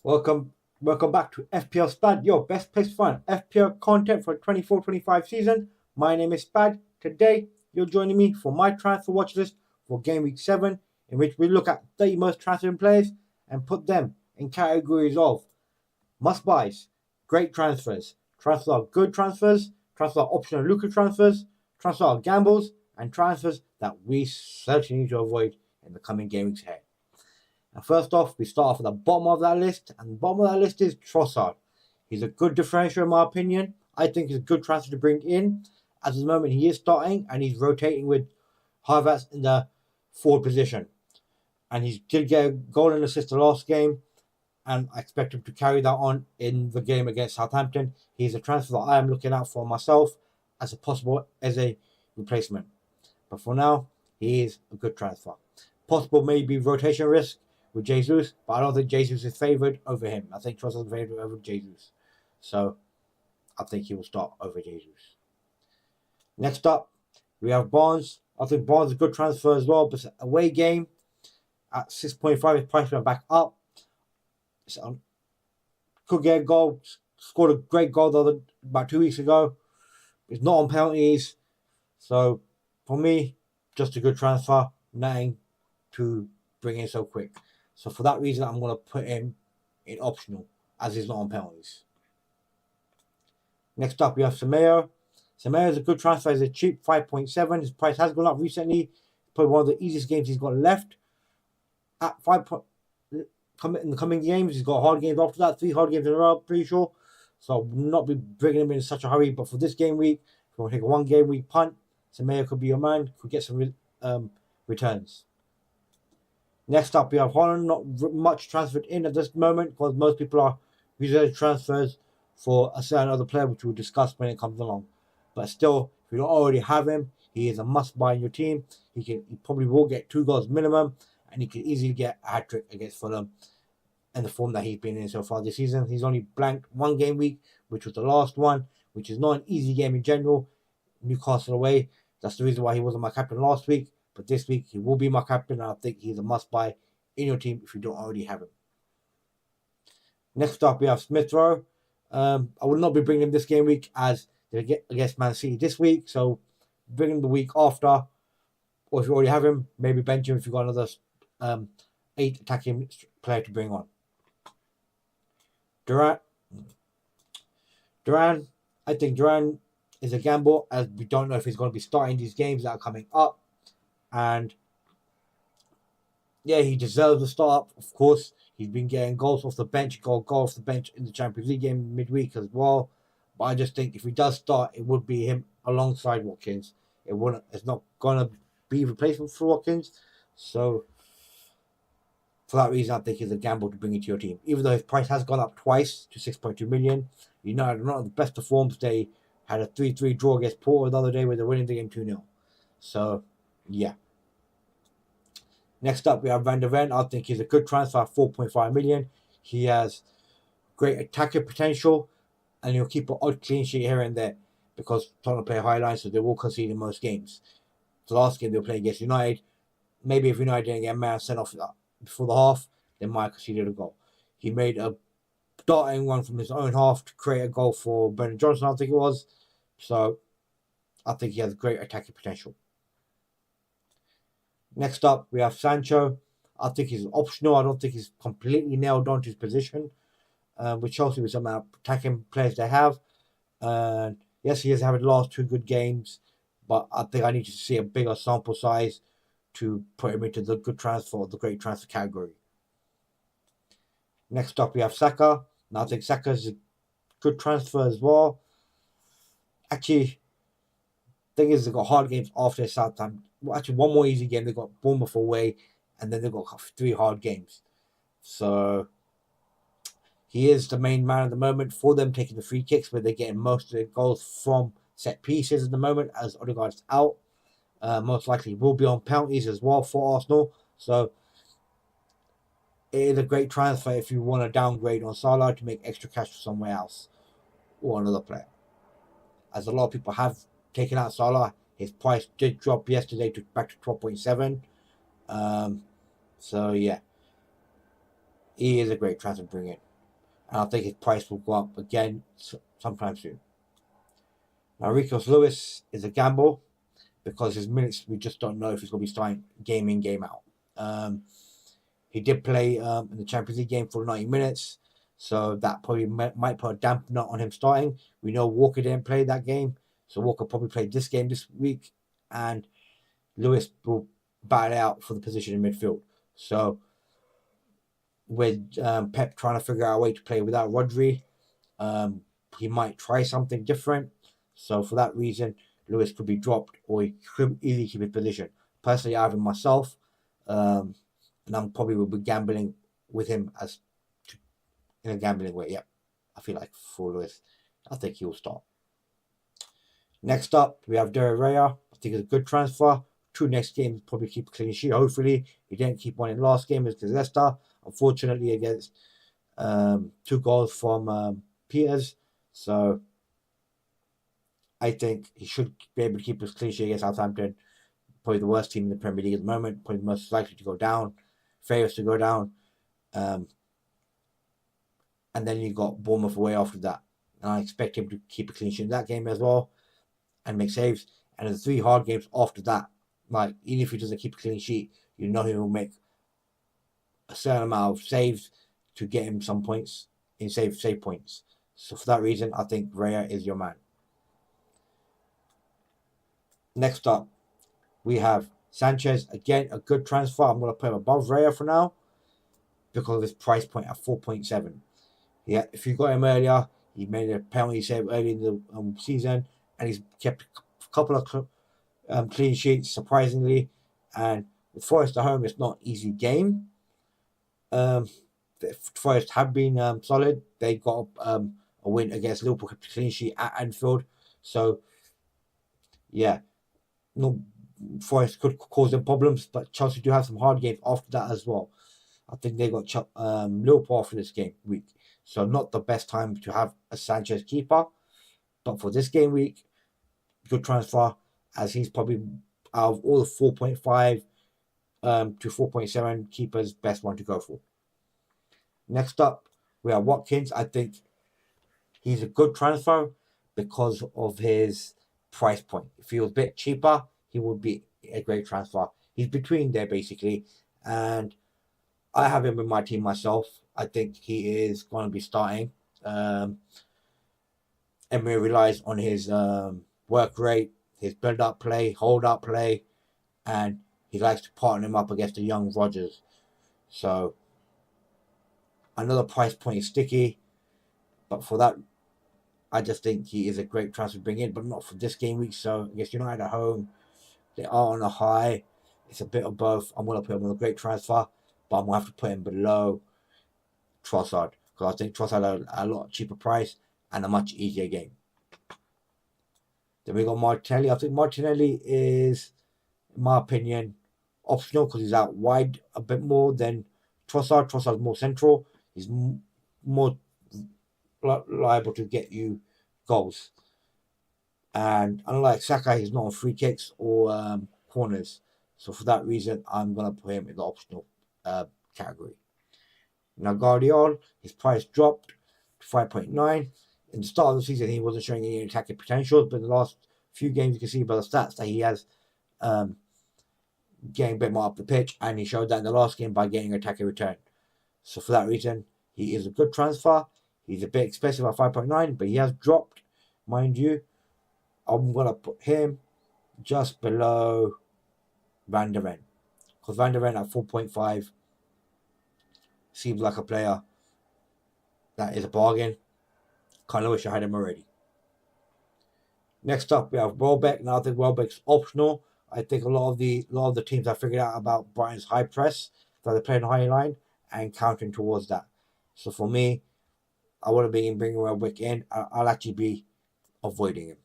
Welcome, welcome back to FPL Spad, your best place to find FPL content for 24-25 season. My name is Spad. Today, you're joining me for my transfer watch list for Gameweek 7, in which we look at 30 most transferring players and put them in categories of must-buys, great transfers, transfer good transfers, transfer optional lucrative transfers, transfer gambles, and transfers that we certainly need to avoid in the coming game weeks ahead. And first off, we start off at the bottom of that list, and the bottom of that list is Trossard. He's a good differential in my opinion. I think he's a good transfer to bring in. At the moment, he is starting and he's rotating with Havertz in the forward position. And he did get a goal and assist the last game, and I expect him to carry that on in the game against Southampton. He's a transfer that I am looking out for myself as a replacement. But for now, he is a good transfer. Possible maybe rotation risk with Jesus, but I don't think Jesus is favoured over him. I think Trossard is favoured over Jesus. So I think he will start over Jesus. Next up, we have Barnes. I think Barnes is a good transfer as well, but away game at 6.5, his price went back up. So, could get a goal, scored a great goal about 2 weeks ago. It's not on penalties. So for me, just a good transfer, nothing to bring in so quick. So for that reason, I'm going to put him in optional, as he's not on penalties. Next up, we have Semedo. Semedo is a good transfer. He's a cheap 5.7. His price has gone up recently. Probably one of the easiest games he's got left. At 5 in the coming games, he's got hard games after that. 3 hard games in a row, pretty sure. So I will not be bringing him in such a hurry. But for this game week, if you want to take a 1 game week punt, Semedo could be your man. Could get some returns. Next up, we have Holland. Not much transferred in at this moment because most people are using transfers for a certain other player, which we'll discuss when it comes along. But still, if you don't already have him, he is a must-buy in your team. He probably will get 2 goals minimum, and he can easily get a hat-trick against Fulham in the form that he's been in so far this season. He's only blanked 1 game week, which was the last one, which is not an easy game in general. Newcastle away. That's the reason why he wasn't my captain last week. But this week, he will be my captain, and I think he's a must-buy in your team if you don't already have him. Next up, we have Smith Rowe. I will not be bringing him this game week as they get against Man City this week. So bring him the week after. Or if you already have him, maybe bench him if you've got another 8 attacking player to bring on. Duran. I think Duran is a gamble, as we don't know if he's going to be starting these games that are coming up. And yeah, he deserves a start. Of course, he's been getting goals off the bench, goal off the bench in the Champions League game midweek as well. But I just think if he does start, it would be him alongside Watkins. It's not gonna be a replacement for Watkins. So for that reason, I think it's a gamble to bring into your team. Even though his price has gone up twice to 6.2 million. United are not in the best of forms. They had a 3-3 draw against Porto the other day where they're winning the game 2-0. So yeah. Next up, we have Van der Ven. I think he's a good transfer at 4.5 million. He has great attacking potential, and he'll keep an odd clean sheet here and there because Tottenham play high line, so they will concede in most games. The last game they were playing against United, maybe if United didn't get a man sent off before the half, they might have conceded a goal. He made a darting one from his own half to create a goal for Brendan Johnson, I think it was. So I think he has great attacking potential. Next up, we have Sancho. I think he's optional. I don't think he's completely nailed on to his position, with Chelsea with some attacking players they have. Yes, he has had the last 2 good games, but I think I need to see a bigger sample size to put him into the good transfer, the great transfer category. Next up, we have Saka. Now I think Saka is a good transfer as well. Actually, thing is, they've got hard games after Southampton. Well, actually, 1 more easy game. They've got Bournemouth away, and then they've got 3 hard games. So he is the main man at the moment for them, taking the free kicks, but they're getting most of their goals from set pieces at the moment as Odegaard's out. Most likely will be on penalties as well for Arsenal. So it is a great transfer if you want to downgrade on Salah to make extra cash for somewhere else or another player. As a lot of people have taken out Salah, his price did drop yesterday back to 12.7. So yeah, he is a great transfer to bring in. and I think his price will go up again sometime soon. Now, Rico Lewis is a gamble because his minutes, we just don't know if he's going to be starting game in, game out. He did play in the Champions League game for 90 minutes, so that probably might put a dampener on him starting. We know Walker didn't play that game, so Walker probably played this game this week, and Lewis will battle out for the position in midfield. So with Pep trying to figure out a way to play without Rodri, he might try something different. So for that reason, Lewis could be dropped, or he could easily keep his position. Personally, I have him myself, and I'm probably will be gambling with him as in a gambling way. Yep, I feel like for Lewis, I think he will start. Next up, we have David Raya. I think it's a good transfer. 2 next games, probably keep a clean sheet. Hopefully, he didn't keep one in last game against Leicester. Unfortunately, against 2 goals from Peters. So I think he should be able to keep his clean sheet against Southampton. Probably the worst team in the Premier League at the moment. Probably the most likely to go down. Favorites to go down. And then you got Bournemouth away after that. And I expect him to keep a clean sheet in that game as well and make saves. And the 3 hard games after that, like even if he doesn't keep a clean sheet, you know he will make a certain amount of saves to get him some points in save points. So for that reason, I think Raya is your man. Next up, we have Sanchez. Again, a good transfer. I'm going to put him above Raya for now because of his price point at 4.7. Yeah, if you got him earlier, he made a penalty save early in the season, and he's kept a couple of clean sheets, surprisingly. And with Forest at home, it's not an easy game. Forest have been solid. They got a win against Liverpool, kept a clean sheet at Anfield. So, yeah, no, Forest could cause them problems, but Chelsea do have some hard games after that as well. I think they got Liverpool after this game week. So not the best time to have a Sanchez keeper. But for this game week, good transfer, as he's probably out of all the 4.5 to 4.7 keepers, best one to go for. Next up, we have Watkins. I think he's a good transfer because of his price point. If he was a bit cheaper, he would be a great transfer. He's between there, basically. And I have him in my team myself. I think he is going to be starting. Emery relies on his work rate, his build-up play, hold-up play, and he likes to partner him up against the young Rodgers. So another price point is sticky, but for that, I just think he is a great transfer to bring in, but not for this game week. So against United at home, they are on a high. It's a bit of both. I'm going to put him on a great transfer, but I'm going to have to put him below Trossard because I think Trossard a lot cheaper price and a much easier game. Then we got Martinelli. I think Martinelli is, in my opinion, optional because he's out wide a bit more than Trossard. Trossard's more central. He's more liable to get you goals. And unlike Saka, he's not on free kicks or corners. So for that reason, I'm going to put him in the optional category. Now, Guardiola, his price dropped to 5.9. In the start of the season, he wasn't showing any attacking potential, but in the last few games, you can see by the stats that he has getting a bit more up the pitch, and he showed that in the last game by getting an attacking return. So for that reason, he is a good transfer. He's a bit expensive at 5.9, but he has dropped, mind you. I'm going to put him just below Van der Ven, because Van der Ven at 4.5 seems like a player that is a bargain. Kind of wish I had him already. Next up, we have Welbeck. Now I think Welbeck's optional. I think a lot of the teams have figured out about Brighton's high press, that they're playing high line and countering towards that. So for me, I want to be bringing Welbeck in. I'll actually be avoiding him.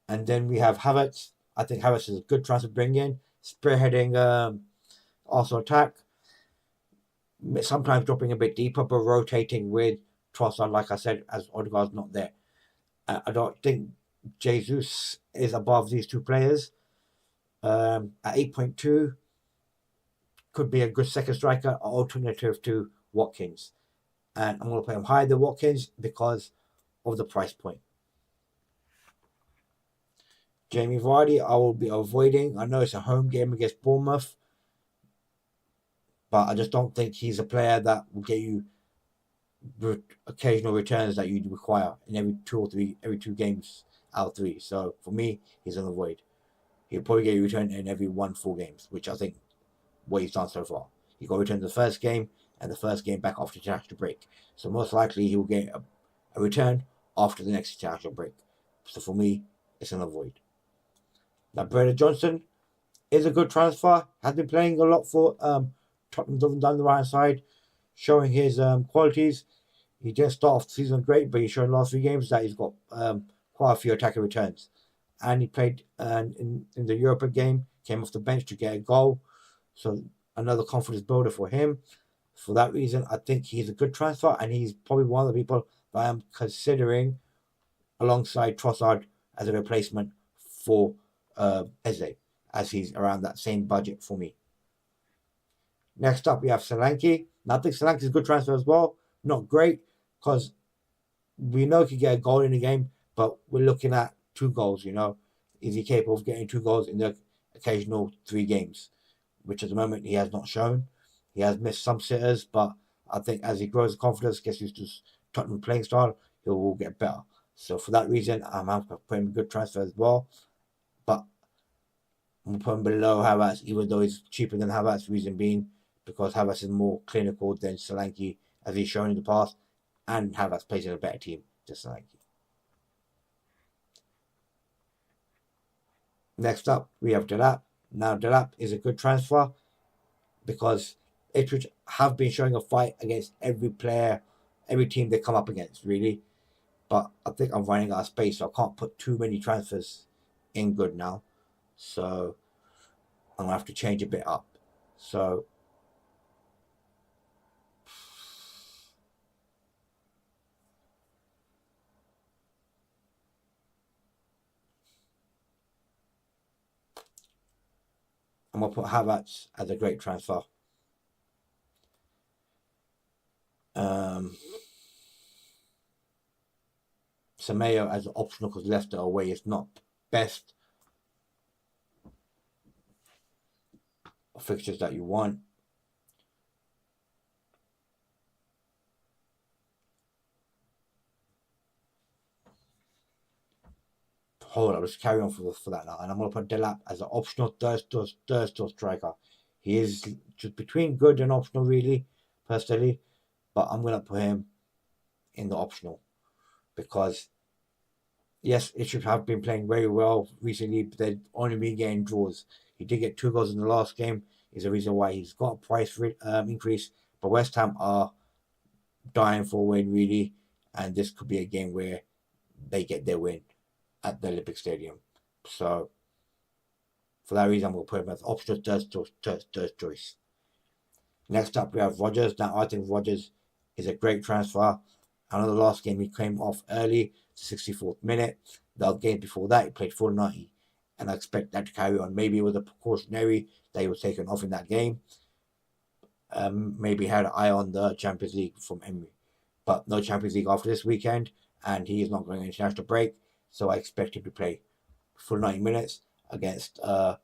And then we have Havertz. I think Havertz is a good transfer to bring in, spearheading Arsenal attack. Sometimes dropping a bit deeper, but rotating with Trossard, like I said, as Odegaard's not there. I don't think Jesus is above these two players. At 8.2, could be a good second striker, alternative to Watkins. And I'm going to put him higher than Watkins because of the price point. Jamie Vardy, I will be avoiding. I know it's a home game against Bournemouth, but I just don't think he's a player that will get you occasional returns that you require in every 2 games out of 3. So for me, he's an avoid. He'll probably get a return in every 1 full games, which I think what he's done so far. He got returned the first game and the first game back after international break. So most likely he will get a return after the next international break. So for me, it's an avoid. Now Brendan Johnson is a good transfer. Has been playing a lot for Tottenham down the right side, showing his qualities. He didn't start off the season great, but he's shown last 3 games that he's got quite a few attacking returns. And he played in the Europa game, came off the bench to get a goal. So another confidence builder for him. For that reason, I think he's a good transfer, and he's probably one of the people that I am considering alongside Trossard as a replacement for Eze, as he's around that same budget for me. Next up, we have Solanke. Now, I think Solanke is a good transfer as well. Not great, because we know he can get a goal in the game, but we're looking at 2 goals, Is he capable of getting 2 goals in the occasional 3 games? Which at the moment he has not shown. He has missed some sitters, but I think as he grows confidence, gets used to Tottenham playing style, he will get better. So for that reason, I'm happy to put him a good transfer as well. But I'm putting below Havertz, even though he's cheaper than Havertz, reason being because Havertz is more clinical than Solanke, as he's shown in the past, and Havertz plays in a better team than Solanke. Next up, we have Delap. Now, Delap is a good transfer because Ipswich have been showing a fight against every player, every team they come up against, really. But I think I'm running out of space, so I can't put too many transfers in good now. So I'm going to have to change a bit up. So I'm going to put Havertz as a great transfer. Semedo as an optional because Leicester away is not best fixtures that you want. Hold on, let's carry on for that now. And I'm going to put Delap as an optional third store striker. He is just between good and optional, really, personally. But I'm going to put him in the optional because, yes, it should have been playing very well recently, but they've only been getting draws. He did get 2 goals in the last game. Is the reason why he's got a price increase. But West Ham are dying for a win, really. And this could be a game where they get their win at the Olympic Stadium. So, for that reason, I'm going to put him as optional third choice. Next up, we have Rodgers. Now, I think Rodgers is a great transfer. I know the last game he came off early, 64th minute. The game before that, he played full 90. And I expect that to carry on. Maybe it was a precautionary that he was taken off in that game. Maybe had an eye on the Champions League from Emery. But no Champions League after this weekend. And he is not going to international break. So I expect him to play full 90 minutes against a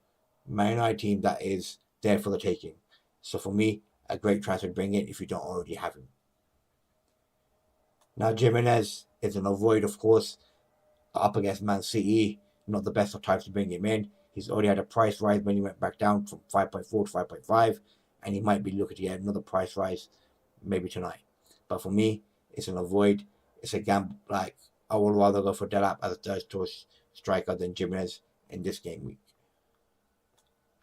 Man United team that is there for the taking. So for me, a great transfer to bring in if you don't already have him. Now, Jimenez is an avoid, of course, up against Man City. Not the best of times to bring him in. He's already had a price rise when he went back down from 5.4 to 5.5. And he might be looking to get another price rise maybe tonight. But for me, it's an avoid. It's a gamble. Like, I would rather go for Delap as a third choice striker than Jimenez in this game week.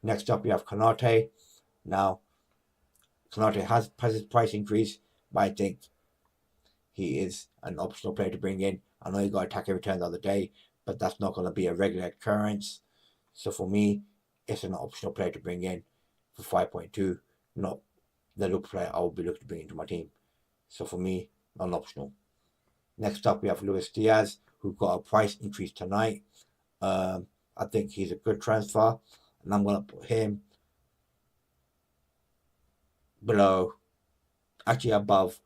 Next up, we have Konate. Now, Konate has his price increase, but I think he is an optional player to bring in. I know he got attacking return the other day, but that's not going to be a regular occurrence. So for me, it's an optional player to bring in for 5.2, not the look player I will be looking to bring into my team. So for me, non-optional. Next up, we have Luis Diaz, who got a price increase tonight. I think he's a good transfer, and I'm going to put him below actually above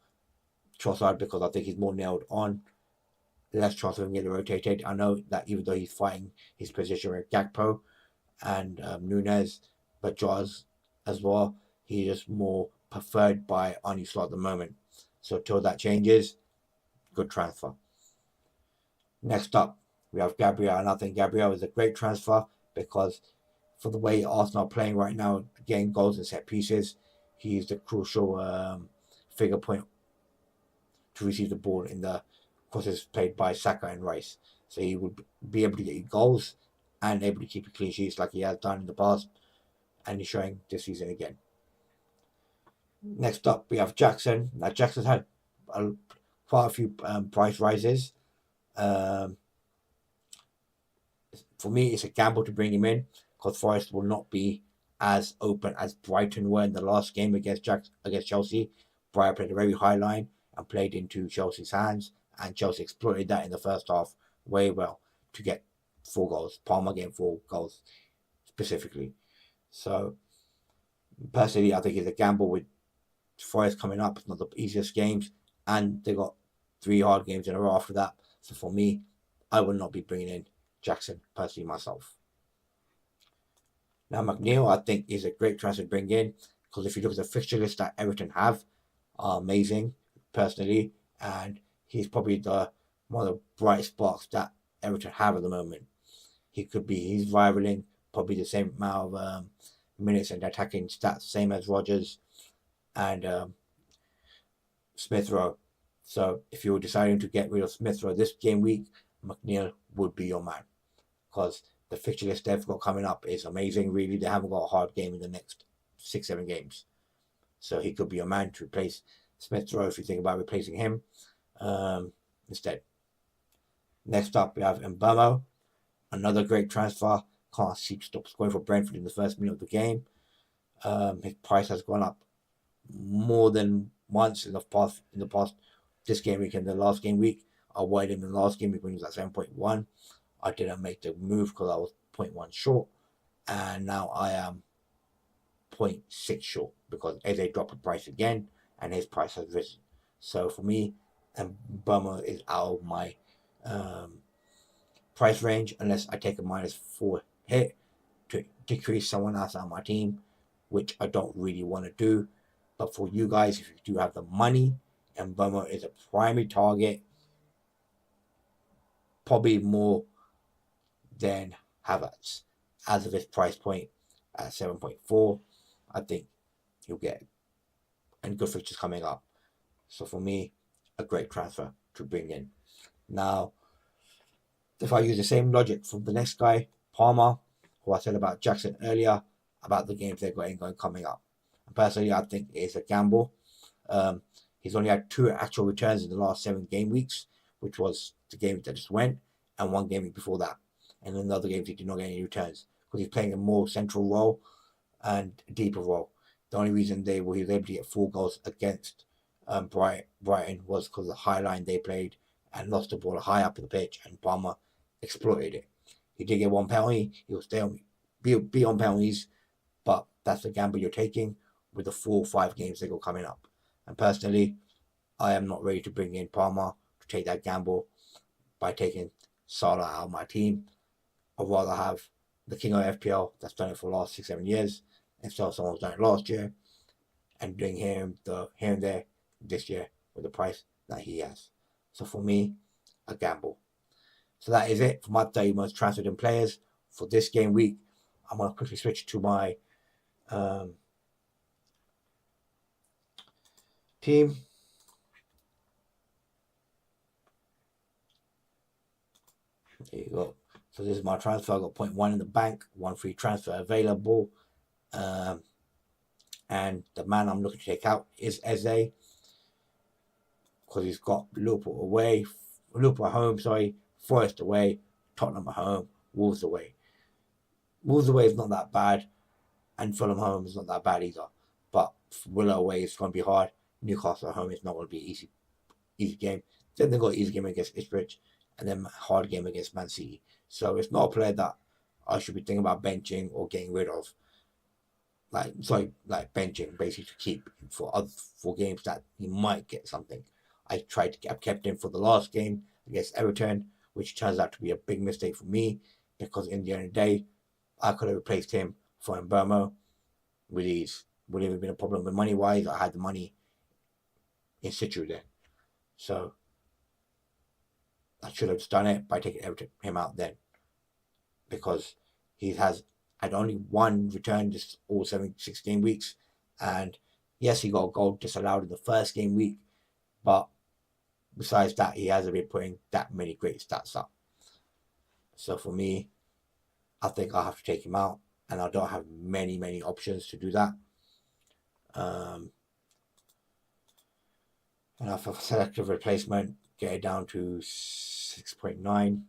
Trossard because I think he's more nailed on. Less chance of him getting rotated. I know that even though he's fighting his position with Gakpo and Nunez, but Jaws as well, he is more preferred by Arnie Slot at the moment. So till that changes, good transfer. Next up, we have Gabriel, and I think Gabriel is a great transfer because for the way Arsenal are playing right now, getting goals and set pieces, he's the crucial figure point to receive the ball in the crosses played by Saka and Rice. So he would be able to get you goals and able to keep a clean sheets like he has done in the past, and he's showing this season again. Next up, we have Jackson. Now, Jackson's had quite a few price rises. For me, it's a gamble to bring him in because Forest will not be as open as Brighton were in the last game against Chelsea. Brighton played a very high line and played into Chelsea's hands, and Chelsea exploited that in the first half way well to get 4 goals. Palmer getting 4 goals specifically. So personally, I think it's a gamble with Forest coming up. It's not the easiest games, and they got 3 hard games in a row after that. So for me, I will not be bringing in Jackson personally myself. Now McNeil, I think, is a great transfer to bring in because if you look at the fixture list that Everton have, are amazing personally, and he's probably one of the bright sparks that Everton have at the moment. He's rivaling probably the same amount of minutes and attacking stats, same as Rodgers and Smith Rowe. So if you were deciding to get rid of Smith Rowe this game week, McNeil would be your man because the fixture list they've got coming up is amazing. Really, they haven't got a hard game in the next 6-7 games, so he could be your man to replace Smith Rowe if you think about replacing him instead. Next up, we have Mbeumo, another great transfer. Can't see to stop scoring for Brentford in the first minute of the game. His price has gone up more than once in the past. This game week and the last game week, I wanted him in the last game week when he was at 7.1. I didn't make the move because I was 0.1 short, and now I am 0.6 short because Eze dropped the price again and his price has risen. So for me, Mbeumo is out of my price range unless I take a -4 hit to decrease someone else on my team, which I don't really want to do. But for you guys, if you do have the money, Mbeumo is a primary target, probably more than Havertz. As of his price point at 7.4, I think you'll get and good fixtures coming up. So for me, a great transfer to bring in. Now, if I use the same logic from the next guy, Palmer, who I said about Jackson earlier, about the games they're going coming up. And personally, I think it's a gamble. He's only had 2 actual returns in the last 7 game weeks, which was the game that just went, and 1 game week before that. And in the other games, he did not get any returns because he's playing a more central role and deeper role. The only reason he was able to get 4 goals against Brighton was because of the high line they played and lost the ball high up the pitch, and Palmer exploited it. He did get 1 penalty. He will be on penalties, but that's the gamble you're taking with the 4 or 5 games they got coming up. And personally, I am not ready to bring in Palmer to take that gamble by taking Salah out of my team. I'd rather have the king of FPL that's done it for the last 6-7 years instead of someone who's done it last year and doing here and there this year with the price that he has. So for me, a gamble. So that is it for my 30 most transferred in players for this game week. I'm going to quickly switch to my team. There you go. So this is my transfer. I got 0.1 in the bank, 1 free transfer available. And the man I'm looking to take out is Eze because he's got Liverpool at home, Forest away, Tottenham at home, Wolves away. Wolves away is not that bad, and Fulham home is not that bad either. But Villa away is going to be hard. Newcastle at home is not going to be an easy game. Then they've got an easy game against Ipswich, and then a hard game against Man City. So it's not a player that I should be thinking about benching or getting rid of. like benching basically to keep for games that he might get something. I kept him for the last game against Everton, which turns out to be a big mistake for me because in the end of the day, I could have replaced him for Mbermo with ease. Would have been a problem with money wise. I had the money in situ there, so I should have done it by taking him out then because he has had only one return this all 16 weeks, and yes, he got a goal disallowed in the first game week, but besides that, he hasn't been putting that many great stats up. So for me, I think I have to take him out, and I don't have many options to do that. And I've a selective replacement, get it down to 6.9.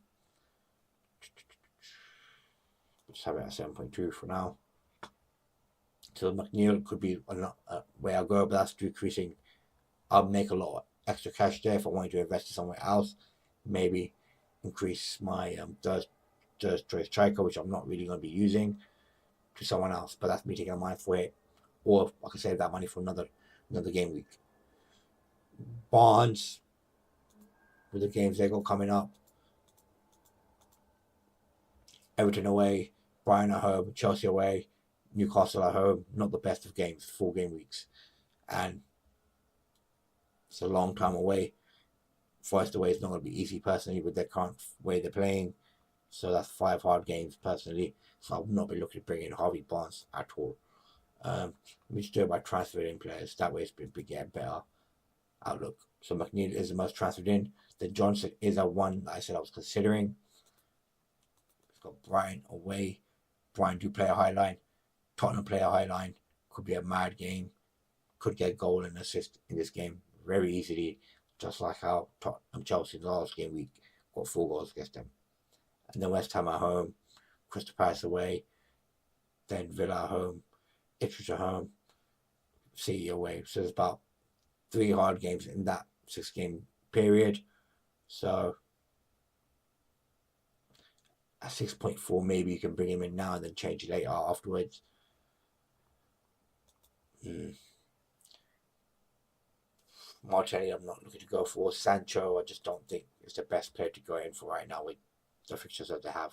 Just have it at 7.2 for now. So McNeil could be where I go, but that's decreasing. I'll make a lot of extra cash there if I wanted to invest in somewhere else. Maybe increase my third choice striker, which I'm not really going to be using, to someone else. But that's me taking a mind for it, or I can save that money for another game week. Bonds with the games they got coming up. Everton away, Brighton at home, Chelsea away, Newcastle at home. Not the best of games, 4 game weeks, and it's a long time away. Forest away is not going to be easy personally with their current way they're playing. So that's 5 hard games personally. So I will not be looking to bring in Harvey Barnes at all. We just do it by transferring players. That way it's been a better outlook. So McNeil is the most transferred in. Then Johnson is a one that I said I was considering. We've got Brighton away. Brighton do play a high line. Tottenham play a high line. Could be a mad game. Could get goal and assist in this game very easily. Just like how Tottenham Chelsea last game week got 4 goals against them. And then West Ham at home, Crystal Palace away, then Villa at home, Ipswich at home, City away. So there's about 3 hard games in that 6 game period. So at 6.4, maybe you can bring him in now and then change it later afterwards. Martinelli, I'm not looking to go for. Sancho, I just don't think is the best player to go in for right now with the fixtures that they have.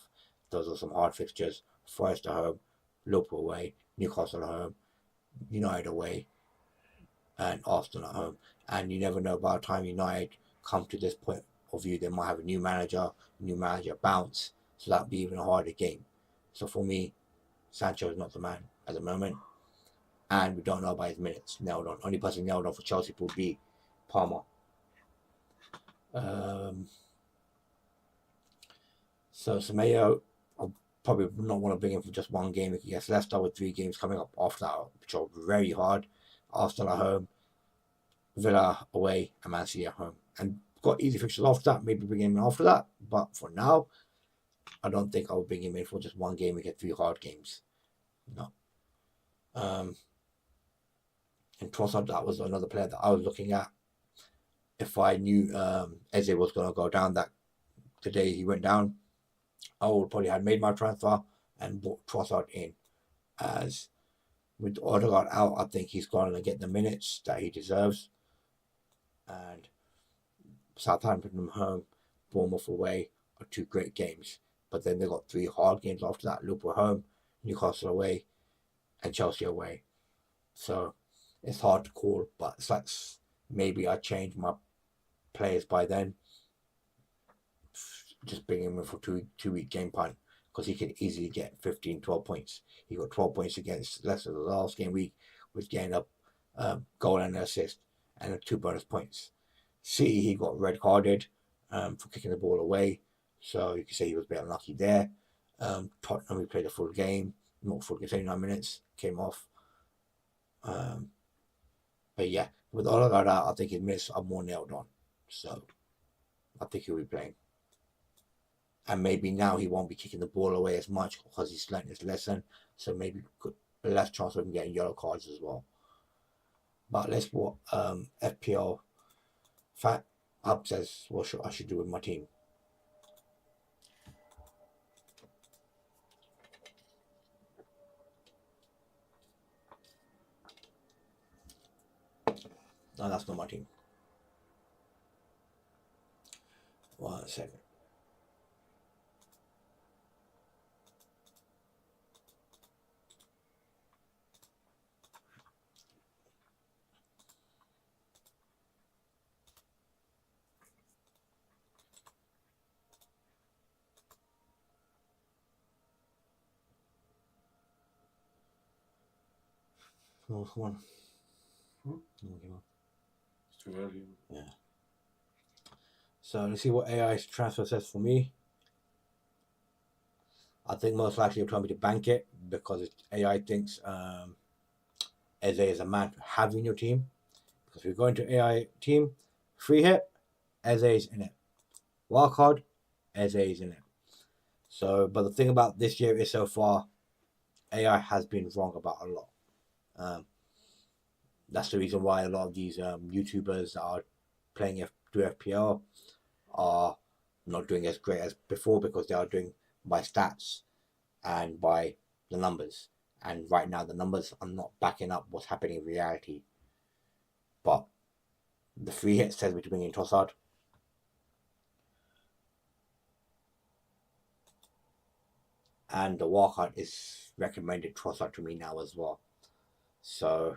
Those are some hard fixtures. Forest at home, Liverpool away, Newcastle at home, United away, and Arsenal at home. And you never know, by the time United come to this point of view, they might have a new manager bounce, so that'll be even a harder game. So for me, Sancho is not the man at the moment, and we don't know about his minutes nailed on. Only person nailed on for Chelsea will be Palmer. So Semedo, I'll probably not want to bring him for just one game against Leicester with 3 games coming up after that, which are very hard. Arsenal at home, Villa away, and Man City at home. And got easy fixtures after that, maybe bring him in after that. But for now, I don't think I would bring him in for just one game and get 3 hard games. No. And Trossard, that was another player that I was looking at. If I knew Eze was going to go down that the day he went down, I would probably have made my transfer and brought Trossard in. As with Odegaard out, I think he's going to get the minutes that he deserves. And Southampton home, Bournemouth away are 2 great games. But then they got 3 hard games after that. Liverpool home, Newcastle away, and Chelsea away. So it's hard to call, but it's like maybe I change my players by then. Just bring him in for 2-week game plan because he can easily get 15, 12 points. He got 12 points against Leicester the last game week, with getting up goal and assist and 2 bonus points. City, he got red carded for kicking the ball away, so you can say he was a bit unlucky there. Tottenham, we played a full game, not full game, 79 minutes, came off. But yeah, with all of that, I think his minutes are more nailed on. So I think he'll be playing. And maybe now he won't be kicking the ball away as much because he's learned his lesson. So maybe less chance of him getting yellow cards as well. But let's what FPL Fat Up says what I should do with my team. No, that's not my team. 1 second. Oh, come on. It's too early. Yeah. So let's see what AI's transfer says for me. I think most likely it'll tell me to bank it because AI thinks Eze is a man to have in your team. Because if you go into AI team, free hit, Eze is in it. Wildcard, Eze is in it. So, but the thing about this year is so far, AI has been wrong about a lot. That's the reason why a lot of these YouTubers that are playing through FPL are not doing as great as before because they are doing by stats and by the numbers. And right now, the numbers are not backing up what's happening in reality. But the free hit says me to bring in Trossard. And the wildcard is recommended Trossard to me now as well. So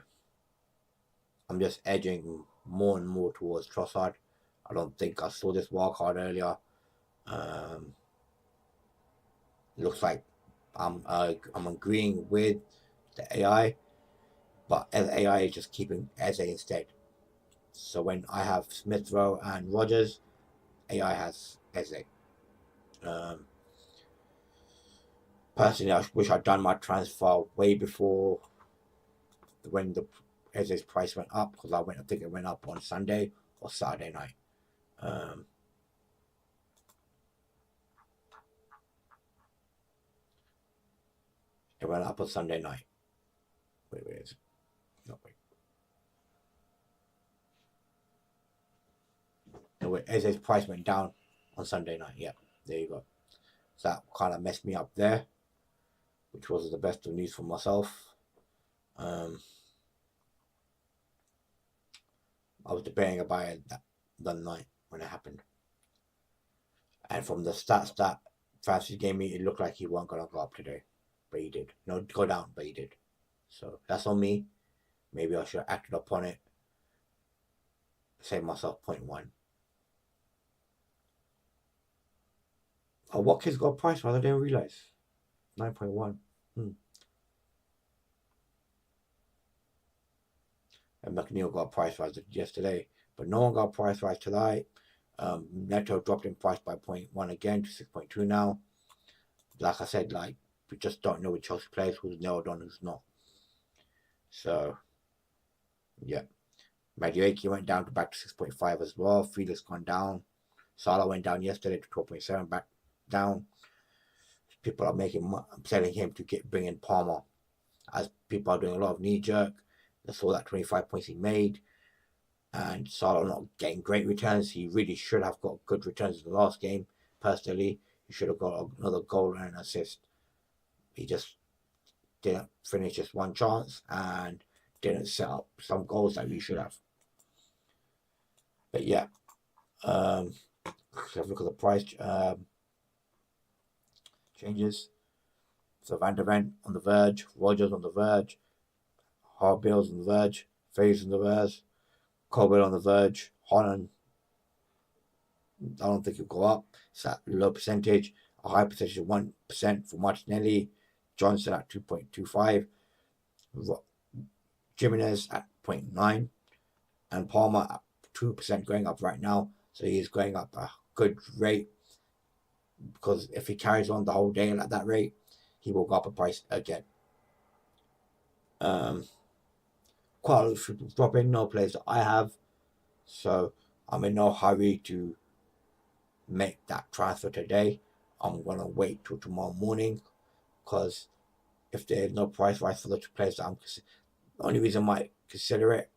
I'm just edging more and more towards Trossard. I don't think I saw this wildcard earlier. Looks like I'm agreeing with the AI, but AI is just keeping Eze instead. So when I have Smith Rowe and Rogers, AI has Eze. Personally, I wish I'd done my transfer way before when the Eze's price went up because I think it went up on Sunday or Saturday night. It went up on Sunday night. Wait, where is it? No, wait. No, wait. Eze's price went down on Sunday night. Yeah, there you go. So that kind of messed me up there, which wasn't the best of news for myself. I was debating about it that night when it happened. And from the stats that Francis gave me, it looked like he wasn't going to go up today. But he did. No, go down, but he did. So that's on me. Maybe I should have acted upon it. Save myself 0.1. Oh, Watkins got a price rise. I didn't realize. 9.1. And McNeil got a price rise yesterday. But no one got a price rise tonight. Neto dropped in price by 0.1 again to 6.2 now. Like I said, we just don't know which Chelsea players who's nailed on and who's not. So, yeah. Madueke went down to back to 6.5 as well. Felix gone down. Salah went down yesterday to 12.7, back down. People are selling him to bring in Palmer, as people are doing a lot of knee jerk. They saw that 25 points he made, and Salah not getting great returns. He really should have got good returns in the last game. Personally, he should have got another goal and an assist. He just didn't finish just one chance and didn't set up some goals that we should have. But yeah, let's have a look at the price changes. So Van der Ven on the verge, Rogers on the verge, Hartbill's on the verge, Faze on the verge, Colwell on the verge, Holland. I don't think he'll go up. It's at low percentage. A high percentage of 1% for Martinelli. Johnson at 2.25. Jimenez at 0.9. And Palmer at 2% going up right now. So he's going up a good rate. Because if he carries on the whole day at that rate, he will go up a price again. Quite a lot of drop in, no players that I have. So I'm in no hurry to make that transfer today. I'm going to wait till tomorrow morning because if there's no price rise for the two players that the only reason I might consider it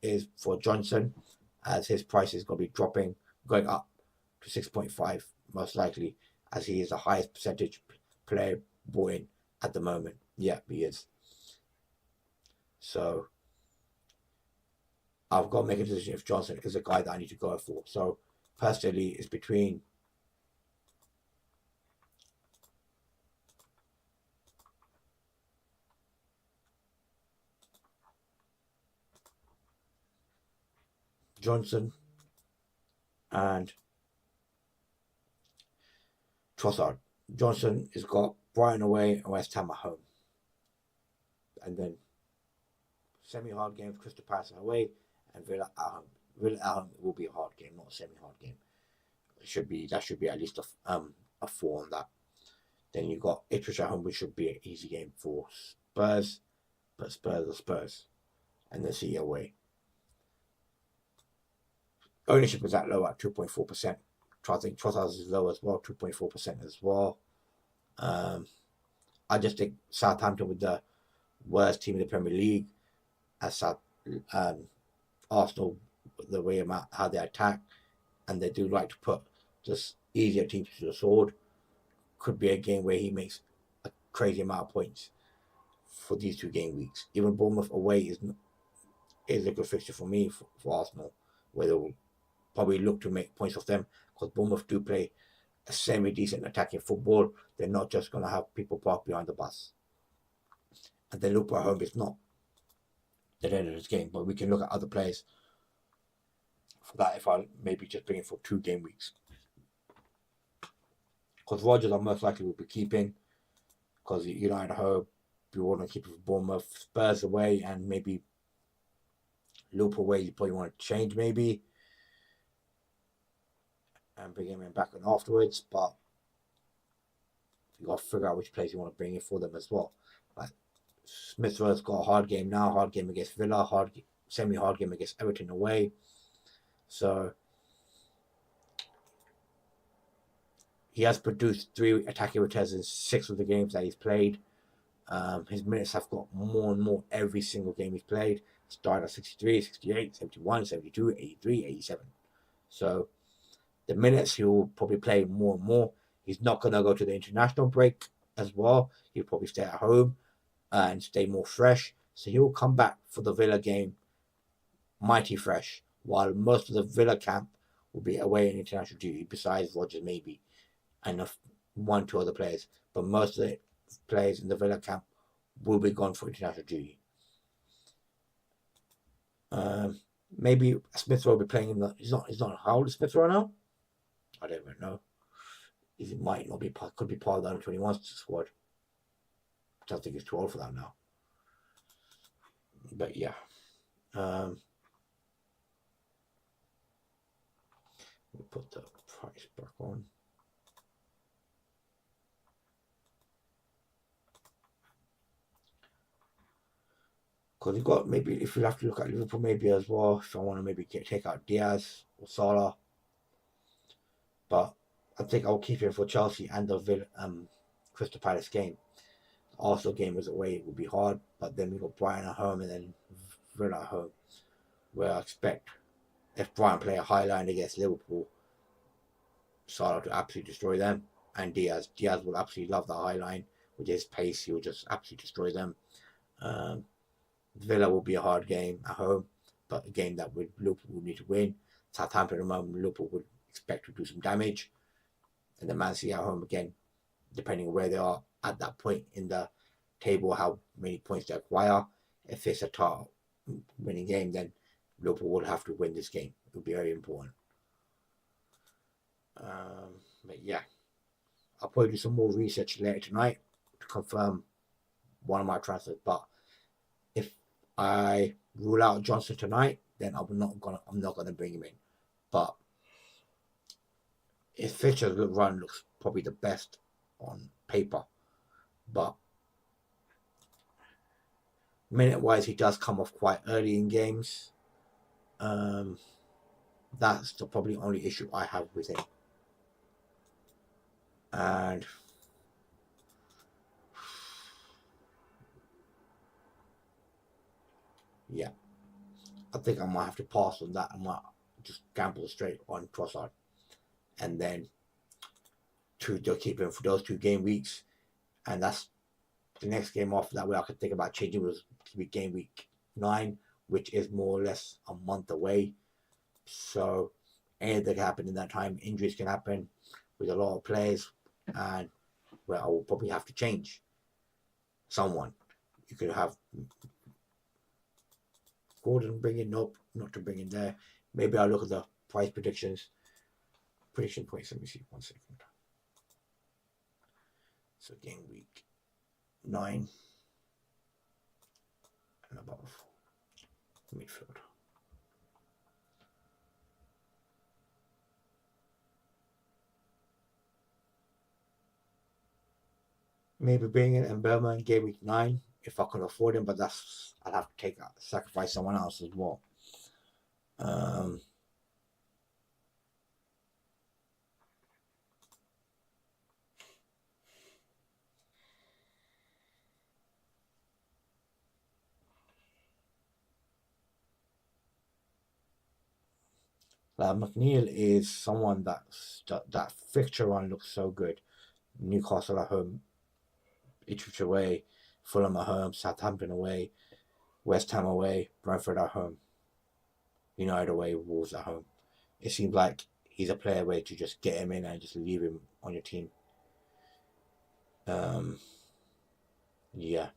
is for Johnson, as his price is going to be dropping, going up to 6.5 most likely, as he is the highest percentage player bought in at the moment. Yeah, he is. So I've got to make a decision if Johnson is a guy that I need to go for. So personally, it's between Johnson and Trossard. Johnson has got Brighton away and West Ham at home. And then semi-hard games, Crystal Palace away and Villa at home. Villa at home will be a hard game, not a semi-hard game. That should be at least a 4 on that. Then you got Ipswich at home, which should be an easy game for Spurs, but Spurs are Spurs. And then City away. Ownership is that low at 2.4%. I think Trossard is low as well, 2.4% as well. I just think Southampton with the worst team in the Premier League, as Arsenal, the way how they attack, and they do like to put just easier teams to the sword, could be a game where he makes a crazy amount of points for these 2 game weeks. Even Bournemouth away is a good fixture for me for Arsenal, where they will probably look to make points off them, because Bournemouth do play a semi-decent attacking football. They're not just going to have people parked behind the bus. And then Liverpool at home is not the end of this game, but we can look at other players for that if I maybe just bring it for 2 game weeks. Because Rodgers I most likely will be keeping, because United at home, you want to keep it for Bournemouth. Spurs away and maybe Liverpool away, you probably want to change maybe and bring him in back on afterwards, but you got to figure out which players you want to bring in for them as well. Like Smith Rowe's got a hard game now, hard game against Villa, semi-hard game against Everton away. So he has produced 3 attacking returns in 6 of the games that he's played. His minutes have got more and more every single game he's played. Started at 63, 68, 71, 72, 83, 87. So the minutes he'll probably play more and more. He's not going to go to the international break as well. He'll probably stay at home and stay more fresh. So he'll come back for the Villa game mighty fresh, while most of the Villa camp will be away in international duty, besides Rodgers maybe, and 1-2 other players. But most of the players in the Villa camp will be gone for international duty. Maybe Smith Rowe will be playing in the. He's not. How old is Smith Rowe now? I don't even know. He might not be. Could be part of the under-21 squad. I don't think he's too old for that now. But yeah. We'll put the price back on. Because you've got maybe, if you have to look at Liverpool maybe as well, if I want to maybe take out Diaz or Salah. But I think I'll keep him for Chelsea and the Crystal Palace game. The Arsenal game is away, it will be hard, but then we've got Brighton at home and then Villa at home, where I expect if Brighton play a high line against Liverpool, Salah to absolutely destroy them, and Diaz will absolutely love the high line with his pace. He will just absolutely destroy them. Villa will be a hard game at home, but a game that Liverpool will need to win. Southampton at the moment, Liverpool would expect to do some damage, and the Man City at home again, depending on where they are at that point in the table, how many points they acquire. If it's a tough winning game, then Liverpool will have to win this game. It will be very important. But yeah, I'll probably do some more research later tonight to confirm one of my transfers. But if I rule out Johnson tonight, then I'm not gonna bring him in. But his fixture run looks probably the best on paper. But minute-wise, he does come off quite early in games. That's the probably only issue I have with him. And yeah, I think I might have to pass on that. I might just gamble straight on Trossard, and then to keep him for those 2 game weeks, and that's the next game after that where I could think about changing was to be game week 9, which is more or less a month away. So anything can happen in that time. Injuries can happen with a lot of players, and well, I will probably have to change someone. You could have Gordon bring in, nope, not to bring in there. Maybe I'll look at the price predictions. Prediction points, let me see 1 second. So game week 9 and above. Midfield. Maybe bring in Mbema in game week 9 if I can afford him, but I'll have to sacrifice someone else as well. McNeil is someone that fixture run looks so good. Newcastle at home, Ipswich away, Fulham at home, Southampton away, West Ham away, Brentford at home, United away, Wolves at home. It seems like he's a player where to just get him in and just leave him on your team. Yeah.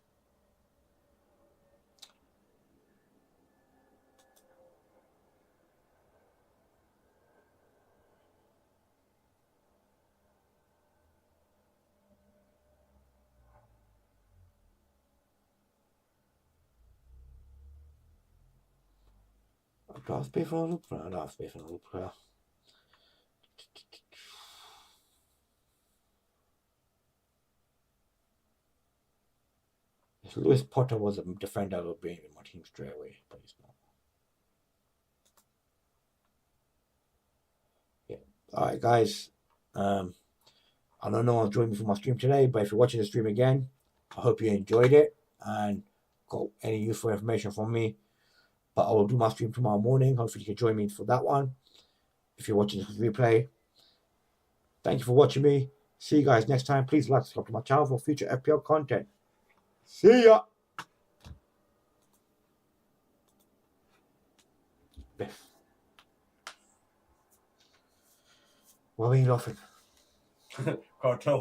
Do I have space for a loop? No, I don't have space for a loop. If Lewis Potter was a defender, I would bring him in my team straight away, but he's not. Yeah. Alright, guys. I don't know who's joining me for my stream today, but if you're watching the stream again, I hope you enjoyed it and got any useful information from me. But I will do my stream tomorrow morning. Hopefully you can join me for that one. If you're watching this replay, thank you for watching me. See you guys next time. Please like, subscribe to my channel for future FPL content. See ya. Biff. Why are you laughing? Can't tell.